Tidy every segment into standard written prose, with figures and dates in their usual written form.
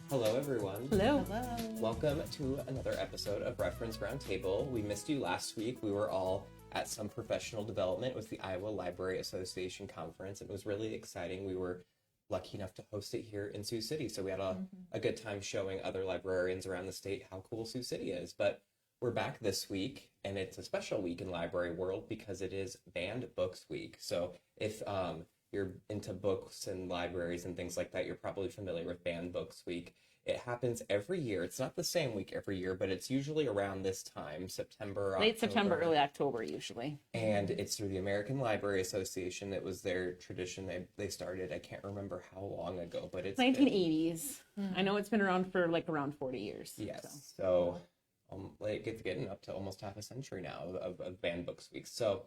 Hello, everyone. Hello. Welcome to another episode of Reference Roundtable. We missed you last week. We were all at some professional development with the Iowa Library Association Conference. It was really exciting. We were lucky enough to host it here in Sioux City, so we had a good time showing other librarians around the state how cool Sioux City is. But we're back this week, and it's a special week in library world because it is Banned Books Week. So if you're into books and libraries and things like that, you're probably familiar with Banned Books Week. It happens every year. It's not the same week every year, but it's usually around this time, September, Late October. September, early October, usually. And it's through the American Library Association. It was their tradition. They started, I can't remember how long ago, but it's 1980s. I know it's been around for like around 40 years. Yes. So it's getting up to almost half a century now of Banned Books Week. So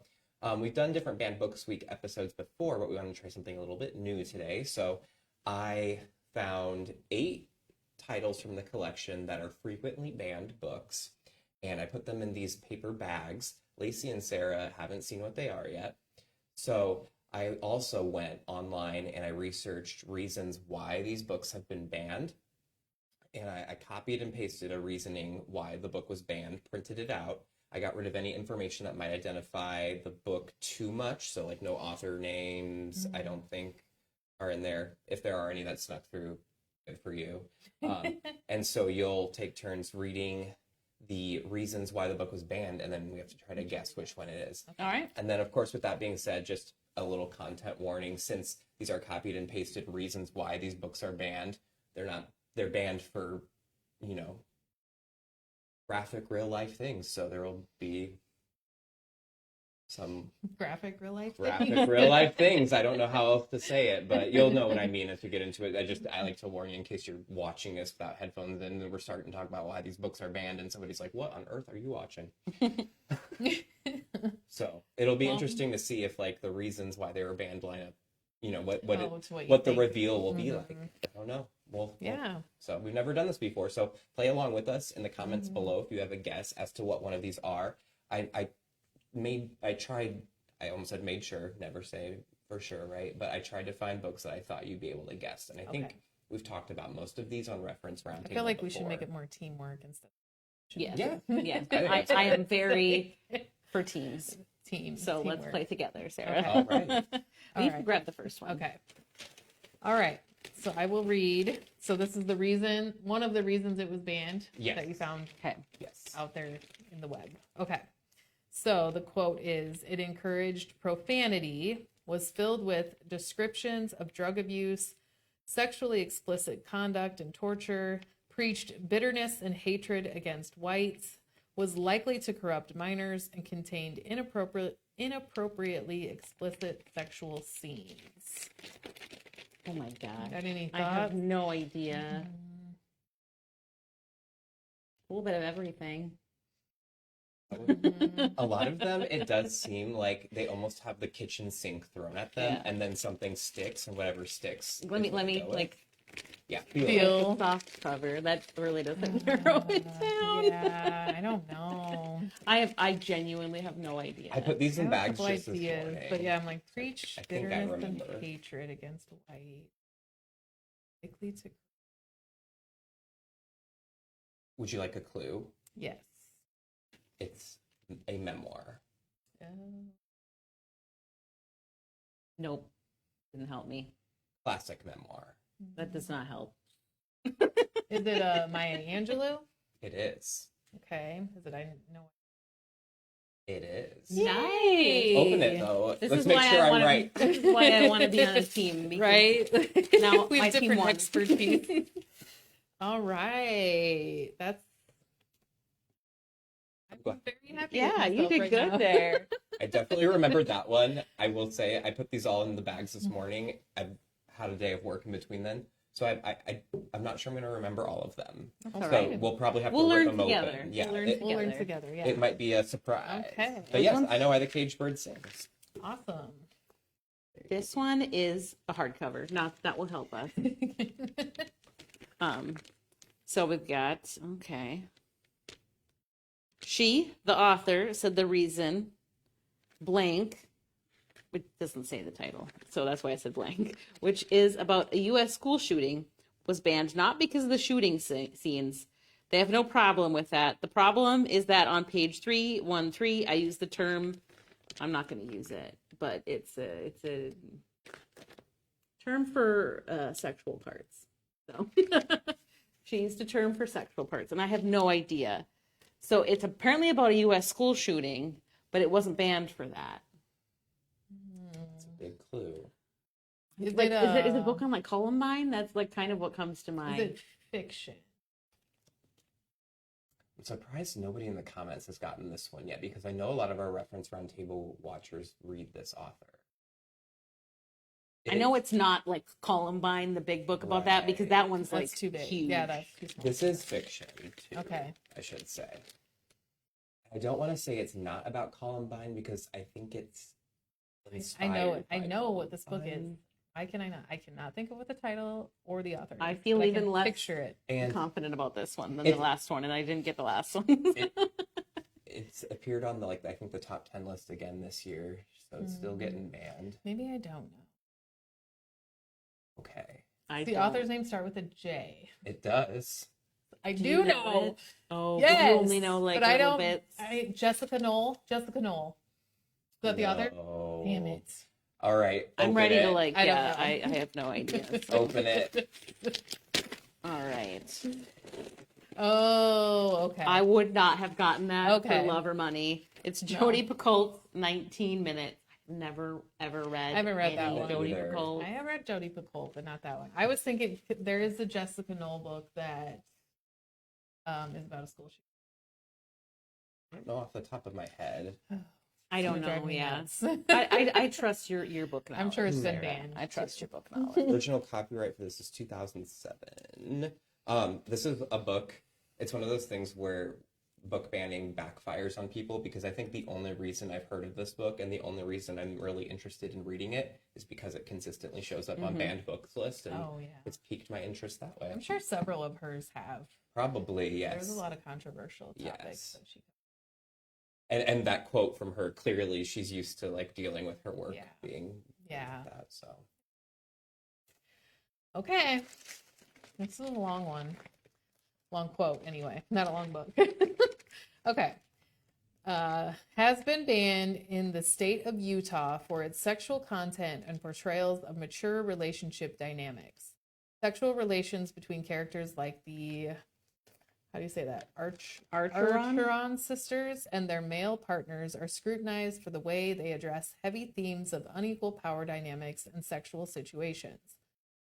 we've done different Banned Books Week episodes before, but we want to try something a little bit new today. So I found 8 titles from the collection that are frequently banned books, and I put them in these paper bags. Lacey and Sarah haven't seen what they are yet. So I also went online and I researched reasons why these books have been banned. And I copied and pasted a reasoning why the book was banned, printed it out. I got rid of any information that might identify the book too much. So like no author names, I don't think are in there. If there are any that snuck through, good for you. And so you'll take turns reading the reasons why the book was banned, and then we have to try to guess which one it is. All right. And then, of course, with that being said, just a little content warning. Since these are copied and pasted reasons why these books are banned, they're banned for, graphic real life things. So there will be some graphic real life things. I don't know how else to say it, but you'll know what I mean as we get into it. I like to warn you in case you're watching this without headphones and we're starting to talk about why these books are banned and somebody's like, what on earth are you watching? So it'll be interesting to see if like the reasons why they were banned line up, what the reveal will be like. I don't know. So we've never done this before. So play along with us in the comments below if you have a guess as to what one of these are. I almost said made sure, never say for sure, right? But I tried to find books that I thought you'd be able to guess. And I think we've talked about most of these on Reference Roundtable. I feel like we should make it more teamwork instead. Yeah. I am very for teams. So teamwork. Let's play together, Sarah. Okay. All right. You can grab the first one. Okay. All right. So I will read. So this is one of the reasons it was banned that you found out there in the web. Okay. So the quote is, it encouraged profanity, was filled with descriptions of drug abuse, sexually explicit conduct and torture, preached bitterness and hatred against whites, was likely to corrupt minors, and contained inappropriately explicit sexual scenes. Oh my God. Got any thoughts? I have no idea. A little bit of everything. A lot of them, it does seem like they almost have the kitchen sink thrown at them, and then something sticks, and whatever sticks. Let me feel the soft cover. That really doesn't narrow it down. Yeah, I don't know. I genuinely have no idea. I put these in bags just this ideas, morning. but yeah, I'm like, preach I think I bitterness and remember. hatred against white. Likely to. Would you like a clue? Yes. It's a memoir. Nope. Didn't help me. Classic memoir. That does not help. Is it Maya Angelou? It is. Okay. Is it? I didn't know. It is. Nice. Open it though. This Let's is make why sure I I'm wanna, right. This is why I want to be on a team. Right? Now we my have team different won. expertise. All right. I'm very happy. Yeah, with you myself did right good now. there. I definitely remembered that one. I will say I put these all in the bags this morning. I've had a day of work in between then. So I'm not sure I'm going to remember all of them. That's all So right. we'll probably have We'll to rip learn them together. open. Yeah, We'll learn together. Yeah. it might be a surprise. Okay. But yes, I know why the caged bird sings. Awesome. This one is a hardcover. Not that will help us. So we've got, okay. She, the author, said the reason blank, which doesn't say the title, so that's why I said blank, which is about a U.S. school shooting, was banned not because of the shooting scenes. They have no problem with that. The problem is that on page 313, I use the term, I'm not going to use it, but it's a term for sexual parts. So she used a term for sexual parts, and I have no idea. So it's apparently about a U.S. school shooting, but it wasn't banned for that. That's a big clue. Is it a book on like Columbine? That's like kind of what comes to mind. Is it fiction? I'm surprised nobody in the comments has gotten this one yet, because I know a lot of our Reference Roundtable watchers read this author. I know it's not like Columbine, the big book about that, because that one's That's like too big. huge. Yeah, that's too small. This is fiction, too. Okay. I should say. I don't want to say it's not about Columbine, because I think it's I know it. inspired I by know what this book is. Columbine. Why can I not? I cannot think of what the title or the author is. I feel but even can less picture it. And confident about this one than the last one, and I didn't get the last one. it's appeared on I think the top 10 list again this year, so it's still getting banned. Maybe I don't know. Okay. The author's name start with a J. It does. I do you know. it? Oh, Yes, but you only know like but I little don't. bits. Jessica Knoll. Is that the author? No. Damn it. All right. I'm open ready it. to like. I don't Yeah, know. I have no idea. Open it. All right. Oh, okay. I would not have gotten that for Okay. love or money. It's Jodi Picoult's 19 Minutes. I've never ever read. I haven't read that one Jodi either. Picoult. I have read Jodi Picoult, but not that one. I was thinking there is a Jessica Knoll book that is about a school shooting. I don't know off the top of my head. I don't It would drive know. me Yeah, nuts. I trust your book knowledge. I'm sure it's been Sarah. banned. I trust your book knowledge. Original copyright for this is 2007. This is a book. It's one of those things where book banning backfires on people, because I think the only reason I've heard of this book and the only reason I'm really interested in reading it is because it consistently shows up on banned books list, and it's piqued my interest that way. I'm sure several of hers have. Probably, yes. There's a lot of controversial topics that she. And that quote from her, clearly she's used to like dealing with her work being like that, so. Okay. This is a long one. Long quote, anyway. Not a long book. Okay. Has been banned in the state of Utah for its sexual content and portrayals of mature relationship dynamics. Sexual relations between characters like the, how do you say that? Archeron sisters and their male partners are scrutinized for the way they address heavy themes of unequal power dynamics and sexual situations.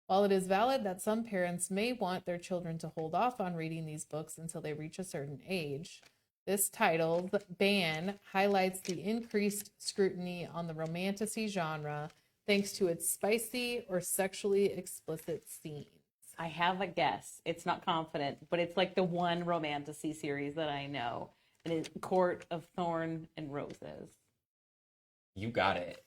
While it is valid that some parents may want their children to hold off on reading these books until they reach a certain age, this title's ban highlights the increased scrutiny on the romantasy genre thanks to its spicy or sexually explicit scenes. I have a guess. It's not confident, but it's like the one romantasy series that I know. And it's Court of Thorn and Roses. You got it.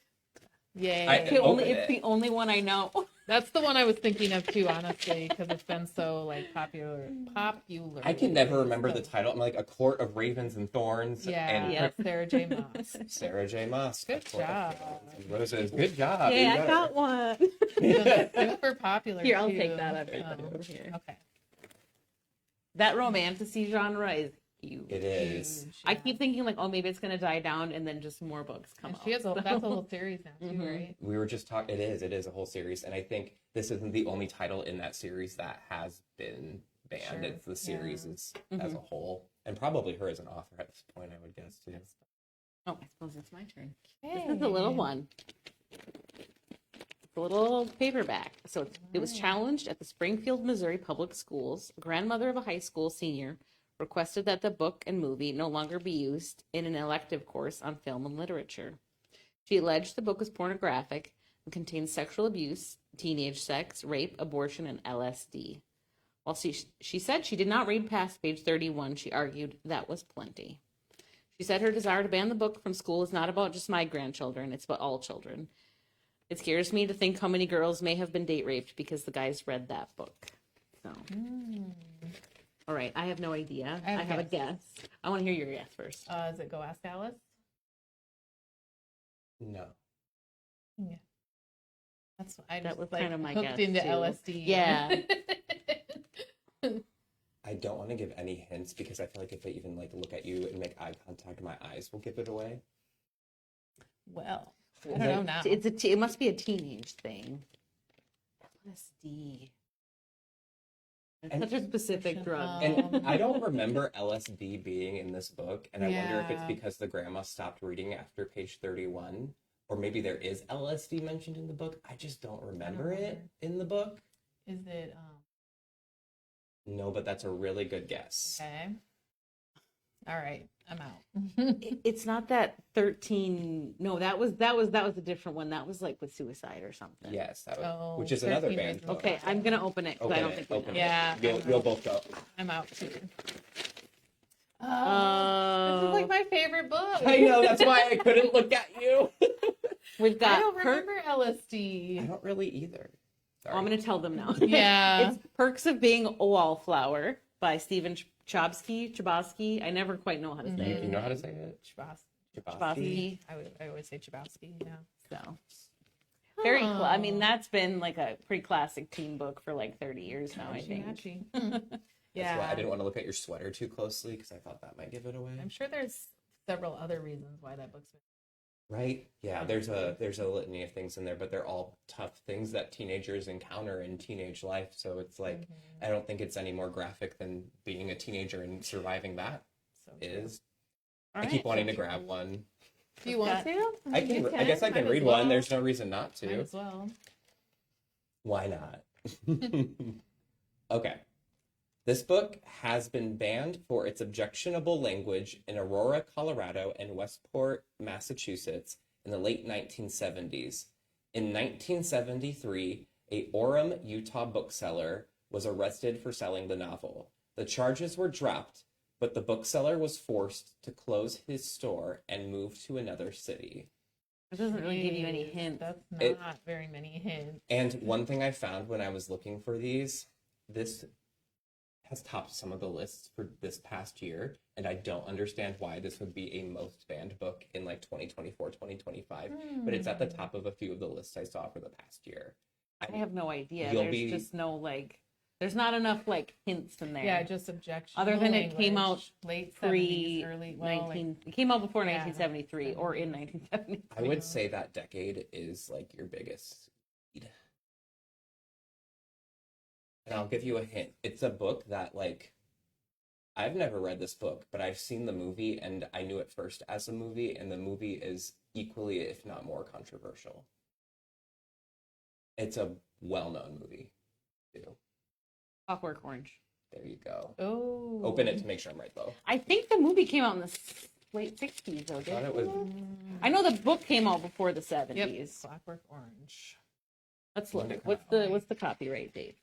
Yay. It's the only one I know. That's the one I was thinking of too, honestly, because it's been so like popular. I can never remember the title. I'm like A Court of Ravens and Thorns. Yeah, Sarah J. Maas. Sarah J. Maas. Good job. Roses. Good job. Yeah, I got one. Super popular. Here, I'll too. take that over here. Okay. That romantasy genre is huge. It is. Huge, I keep thinking like, oh, maybe it's gonna die down, and then just more books come out. She has that's a whole series now too, right? We were just talking. It is a whole series, and I think this isn't the only title in that series that has been banned. Sure. It's the series as a whole, and probably her as an author at this point, I would guess too. Oh, I suppose it's my turn. Hey. This is a little one. It's a little paperback. So it was challenged at the Springfield, Missouri Public Schools. A grandmother of a high school senior requested that the book and movie no longer be used in an elective course on film and literature. She alleged the book was pornographic and contained sexual abuse, teenage sex, rape, abortion, and LSD. While she said she did not read past page 31, she argued that was plenty. She said her desire to ban the book from school is not about just my grandchildren, it's about all children. It scares me to think how many girls may have been date raped because the guys read that book. So, all right, I have no idea. I have a guess. I want to hear your guess first. Is it Go Ask Alice? No. Yeah. That was kind of my hooked guess into too. LSD. Yeah. I don't want to give any hints because I feel like if I even like look at you and make eye contact, my eyes will give it away. Well, I don't know now. It must be a teenage thing. LSD. It's such a specific drug. And I don't remember LSD being in this book, and I wonder if it's because the grandma stopped reading after page 31, or maybe there is LSD mentioned in the book. I just don't remember it in the book. Is it? No, but that's a really good guess. Okay. All right, I'm out. It's not that 13. No, that was a different one. That was like with suicide or something. Yes, that was, which is another band. Okay, I'm gonna open it because I don't think we know. Yeah, you'll both go. I'm out too. This is like my favorite book. I know, that's why I couldn't look at you. We've got. I don't remember LSD. I don't really either. Sorry. I'm gonna tell them now. Yeah, it's Perks of Being a Wallflower by Stephen Chbosky. I never quite know how to say it. You know how to say it? Chbosky. I always say Chbosky. Yeah. So very cool. I mean, that's been like a pretty classic teen book for like 30 years now. I think. Yeah. That's why I didn't want to look at your sweater too closely because I thought that might give it away. I'm sure there's several other reasons why that book's been. Right? Yeah, there's a litany of things in there, but they're all tough things that teenagers encounter in teenage life. So it's like, I don't think it's any more graphic than being a teenager and surviving that is. I keep wanting to grab one. Do you want to? I guess I can read one. There's no reason not to. Might as well. Why not? Okay. This book has been banned for its objectionable language in Aurora, Colorado, and Westport, Massachusetts in the late 1970s. In 1973, a Orem, Utah bookseller was arrested for selling the novel. The charges were dropped, but the bookseller was forced to close his store and move to another city. It doesn't really give you any hints. That's not very many hints. And one thing I found when I was looking for these, this has topped some of the lists for this past year, and I don't understand why this would be a most banned book in like 2024, 2025, but it's at the top of a few of the lists I saw for the past year. I have no idea. There's just no like, there's not enough like hints in there. Yeah, just objection. Other than it came out late pre 70s, early 19. It came out before 1973 or in 1973. I would say that decade is like your biggest lead. And I'll give you a hint. It's a book that, like, I've never read this book, but I've seen the movie, and I knew it first as a movie, and the movie is equally, if not more, controversial. It's a well-known movie, too. Clockwork Orange. There you go. Oh. Open it to make sure I'm right, though. I think the movie came out in the late 60s, though, didn't it? I know the book came out before the 70s. Yep. Clockwork Orange. Let's look. What's the copyright date?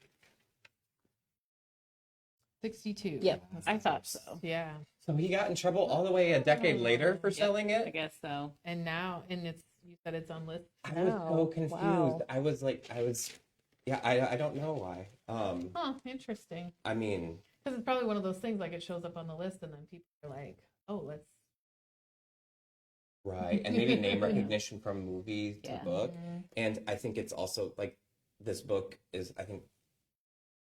62. Yep, I thought so. Yeah. So he got in trouble all the way a decade later for selling it? I guess so. And now, it's you said it's on list. I was so confused. Wow. I don't know why. Interesting. I mean, because it's probably one of those things like it shows up on the list and then people are like, oh, let's. Right. And maybe name recognition from movie to book. And I think it's also like this book is, I think,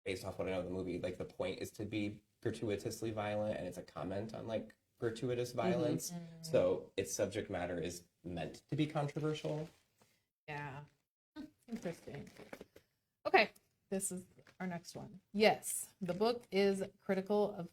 based off what I know of the movie, like the point is to be gratuitously violent, and it's a comment on like gratuitous violence. So its subject matter is meant to be controversial. Yeah. Interesting. Okay, this is our next one. Yes, the book is critical of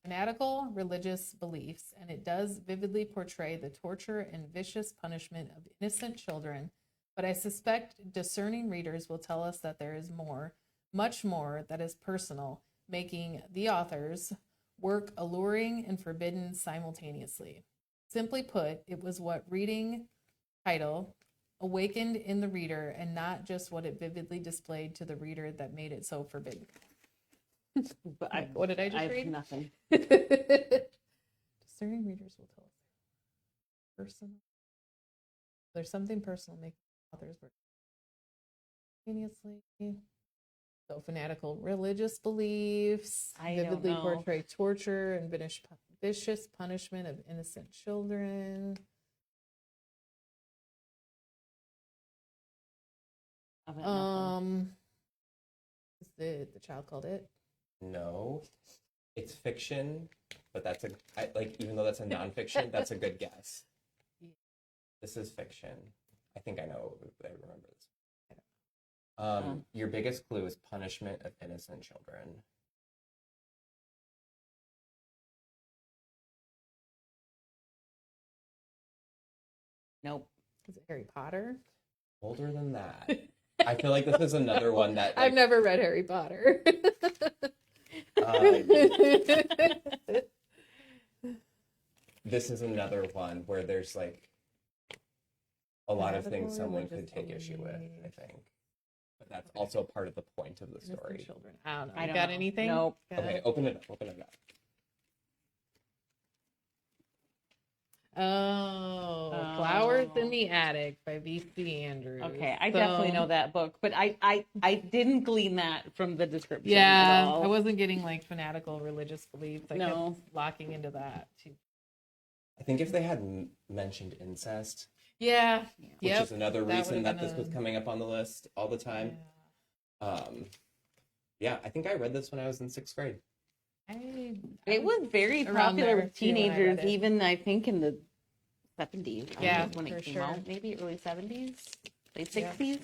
fanatical religious beliefs, and it does vividly portray the torture and vicious punishment of innocent children. But I suspect discerning readers will tell us that there is more, much more, that is personal, making the author's work alluring and forbidden simultaneously. Simply put, it was what reading title awakened in the reader, and not just what it vividly displayed to the reader that made it so forbidden. But what did I just read? Nothing. Discerning readers will tell us personal. There's something personal making the author's work simultaneously. So fanatical religious beliefs I don't vividly know. portray torture and vicious punishment of innocent children. Is the child called it? No, it's fiction, but that's even though that's a nonfiction, that's a good guess. This is fiction. I think I know. I remember this. Your biggest clue is punishment of innocent children. Nope. Is it Harry Potter? Older than that. I feel like this is another one that I've never read Harry Potter. This is another one where there's like a lot of things someone could take issue with, I think. But that's also part of the point of the story. Children. I don't know. I don't got know. anything? Nope. Okay, open it up. Oh, Flowers in the Attic by V.C. Andrews. Okay, I definitely know that book, but I didn't glean that from the description. Yeah, at all. I wasn't getting like fanatical religious beliefs. I kept locking into that too. I think if they had mentioned incest, yeah, which is another reason that this was coming up on the list all the time. Yeah, I think I read this when I was in 6th grade. It was very popular with teenagers, even I think in the 70s. Yeah, when it came out, maybe early 70s, late 60s. Yeah.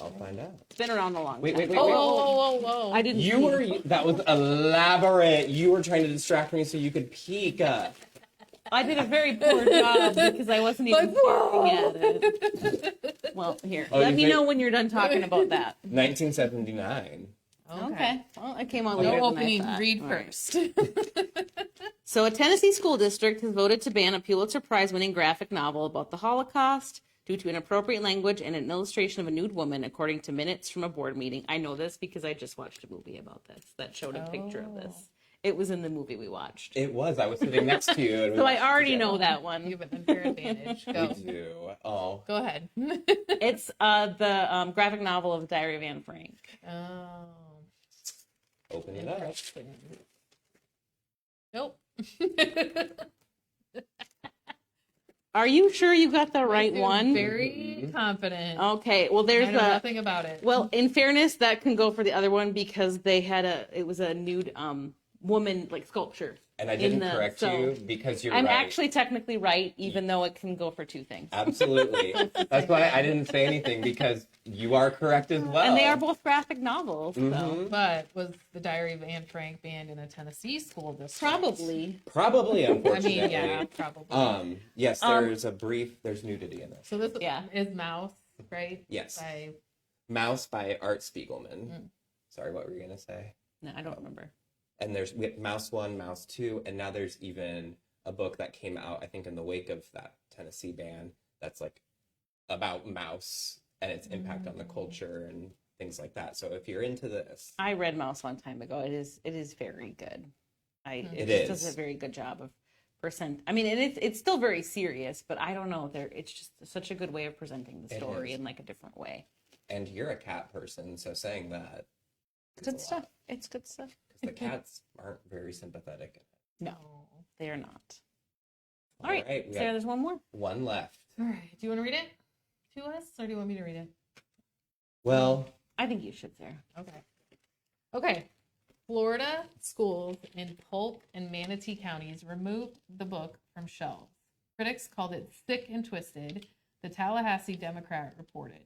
I'll find out. It's been around a long time. Wait. Whoa. I didn't. That was elaborate. You were trying to distract me so you could peek. I did a very poor job because I wasn't even staring at it. Well, here. Let me know when you're done talking about that. 1979. Okay. Well, it came on No later opening. than I thought. Read All first. Right. So, a Tennessee school district has voted to ban a Pulitzer Prize-winning graphic novel about the Holocaust due to inappropriate language and an illustration of a nude woman, according to minutes from a board meeting. I know this because I just watched a movie about this that showed a picture of this. It was in the movie we watched. It was. I was sitting next to you. So I already know that one. You have an unfair advantage. Go. Me too. Oh. Go ahead. It's the graphic novel of Diary of Anne Frank. Oh. Open it up. Nope. Are you sure you got the right one? Very confident. Okay. Well, there's nothing about it. Well, in fairness, that can go for the other one because they had it was a nude woman like sculpture. And I didn't correct you because you're right. I'm actually technically right, even though it can go for two things. Absolutely. That's why I didn't say anything, because you are correct as well. And they are both graphic novels. Mm-hmm. So. But was the Diary of Anne Frank banned in a Tennessee school district? Probably, unfortunately. I mean, yeah, probably. Yes, there's nudity in this. So this is Mouse, right? Yes. Mouse by Art Spiegelman. Sorry, what were you going to say? No, I don't remember. And we have Mouse 1, Mouse 2, and now there's even a book that came out, I think, in the wake of that Tennessee ban that's like about Mouse and its impact on the culture and things like that. So if you're into this, I read Mouse one time ago. It is very good. It does a very good job of I mean, it's still very serious, but I don't know. It's just such a good way of presenting the story in like a different way. And you're a cat person, so saying that. Good stuff. It's good stuff. Because the cats aren't very sympathetic. No, they are not. All right. Sarah, there's one more. One left. All right. Do you want to read it to us, or do you want me to read it? Well, I think you should, Sarah. Okay. Florida schools in Polk and Manatee counties removed the book from shelves. Critics called it sick and twisted, the Tallahassee Democrat reported.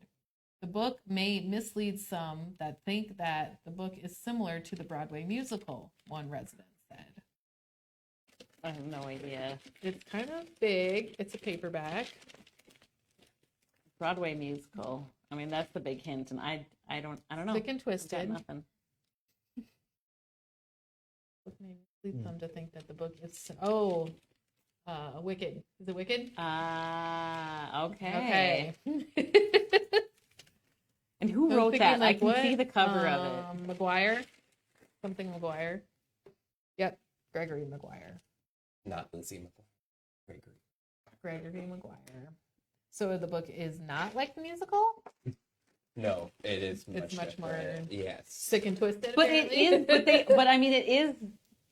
The book may mislead some that think that the book is similar to the Broadway musical, one resident said. I have no idea. It's kind of big. It's a paperback. Broadway musical. I mean, that's the big hint, and I don't know. Sick and twisted. Nothing. Book may mislead some to think that the book is Wicked. Is it Wicked? Okay. Okay. And who wrote that? Like, I can see the cover of it. McGuire. Something McGuire. Yep. Gregory McGuire. Not Lindsay McGuire. Gregory McGuire. So the book is not like the musical? No, it is It's much more yes. sick and twisted. But apparently. it is, but I mean, it is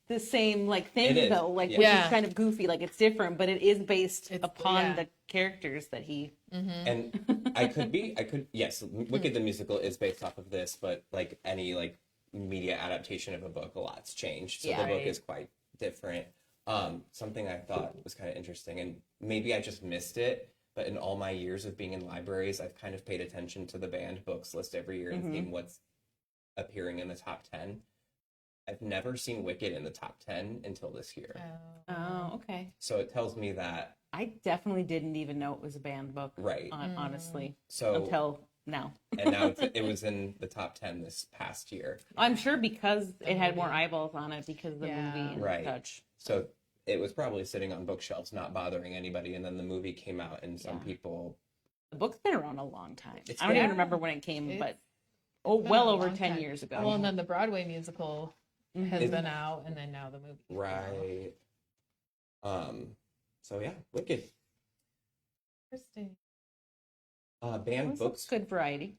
the same like thing though, like which is kind of goofy, like it's different, but it is based upon the characters that he. And I could yes, Wicked the musical is based off of this, but like any like media adaptation of a book, a lot's changed, so the book is quite different. Something I thought was kind of interesting, and maybe I just missed it, but in all my years of being in libraries, I've kind of paid attention to the banned books list every year and seen what's appearing in the top 10. I've never seen Wicked in the top 10 until this year. Oh, okay. So it tells me that I definitely didn't even know it was a banned book, right? Honestly, so until now. And now it was in the top 10 this past year. I'm sure because it had more eyeballs on it because of the movie and such. So it was probably sitting on bookshelves, not bothering anybody, and then the movie came out, and some people. The book's been around a long time. I don't even remember when it came, but well over 10 years ago. Well, and then the Broadway musical has been out, and then now the movie. Right. So yeah, Wicked. Interesting. Banned books. Good variety.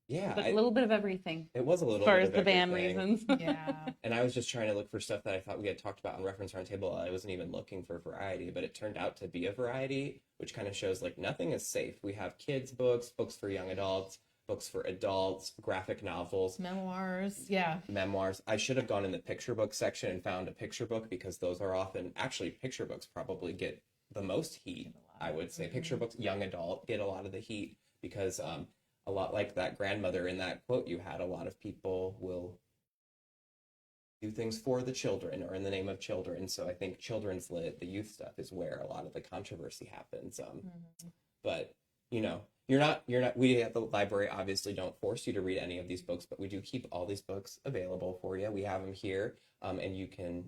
Yeah, but a little bit of everything. It was a little as far bit as of the everything. band reasons. Yeah. And I was just trying to look for stuff that I thought we had talked about on Reference Roundtable. I wasn't even looking for variety, but it turned out to be a variety, which kind of shows like nothing is safe. We have kids' books, books for young adults, books for adults, graphic novels, memoirs. Memoirs. I should have gone in the picture book section and found a picture book because those are often, actually, picture books probably get the most heat, I would say. Picture books, young adult, get a lot of the heat because a lot like that grandmother in that quote you had, a lot of people will do things for the children or in the name of children. So I think children's lit, the youth stuff, is where a lot of the controversy happens. But you know, you're not. We at the library obviously don't force you to read any of these books, but we do keep all these books available for you. We have them here, and you can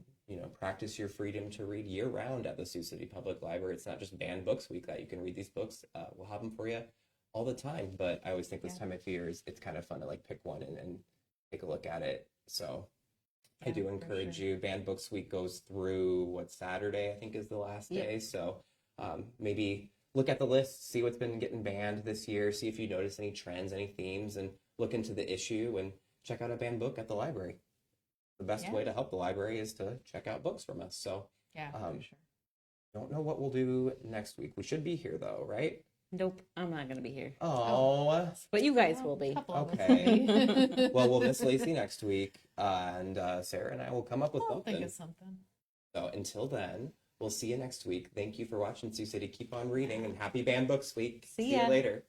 practice your freedom to read year round at the Sioux City Public Library. It's not just banned books week that you can read these books. We'll have them for you all the time, but I always think this time of year it's kind of fun to like pick one and take a look at it. So I do encourage you. Banned Books Week goes through Saturday, I think is the last day. So maybe look at the list, see what's been getting banned this year, see if you notice any trends, any themes, and look into the issue and check out a banned book at the library. The best way to help the library is to check out books from us. So for sure. Don't know what we'll do next week. We should be here though, right? Nope, I'm not going to be here. Oh. But you guys will be. Okay. Well, we'll miss Lacey next week, and Sarah and I will come up with something. Think of something. So until then, we'll see you next week. Thank you for watching Sioux City. Keep on reading, and happy Banned Books Week. See you later.